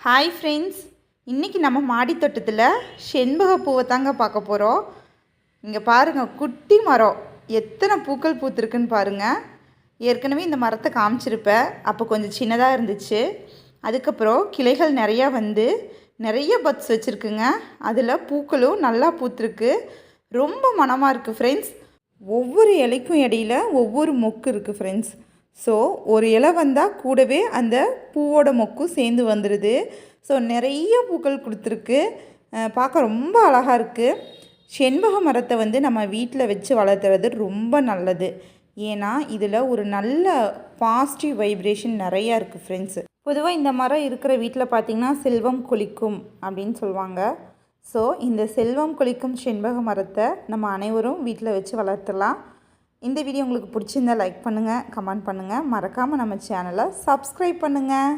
Hi friends, இன்றைக்கி நம்ம மாடி தோட்டத்தில் செண்பக பூவை தாங்க பார்க்க போகிறோம். இங்கே பாருங்கள், குட்டி மரம் எத்தனை பூக்கள் பூத்துருக்குன்னு பாருங்கள். ஏற்கனவே இந்த மரத்தை காமிச்சிருப்பேன், அப்போ கொஞ்சம் சின்னதாக இருந்துச்சு. அதுக்கப்புறம் கிளைகள் நிறையா வந்து நிறைய பட்ஸ் வச்சுருக்குங்க. அதில் பூக்களும் நல்லா பூத்துருக்கு. ரொம்ப மனமாக இருக்குது ஃப்ரெண்ட்ஸ். ஒவ்வொரு இலைக்கும் இடையில் ஒவ்வொரு மொக்கு இருக்குது ஃப்ரெண்ட்ஸ். ஸோ ஒரு இலை வந்தால் கூடவே அந்த பூவோட மொக்கும் சேர்ந்து வந்துடுது. ஸோ நிறைய பூக்கள் கொடுத்துருக்கு. பார்க்க ரொம்ப அழகாக இருக்குது. செண்பக மரத்தை வந்து நம்ம வீட்டில் வச்சு வளர்த்துறது ரொம்ப நல்லது. ஏன்னா இதில் ஒரு நல்ல பாசிட்டிவ் வைப்ரேஷன் நிறையா இருக்குது ஃப்ரெண்ட்ஸு. பொதுவாக இந்த மரம் இருக்கிற வீட்டில் பார்த்திங்கன்னா செல்வம் கொளிக்கும் அப்படின்னு சொல்லுவாங்க. ஸோ இந்த செல்வம் கொளிக்கும் செண்பக மரத்தை நம்ம அனைவரும் வீட்டில் வச்சு வளர்த்துலாம். இந்த வீடியோ உங்களுக்கு பிடிச்சிருந்தால் லைக் பண்ணுங்கள், கமெண்ட் பண்ணுங்கள். மறக்காமல் நம்ம சேனலை சப்ஸ்கிரைப் பண்ணுங்கள்.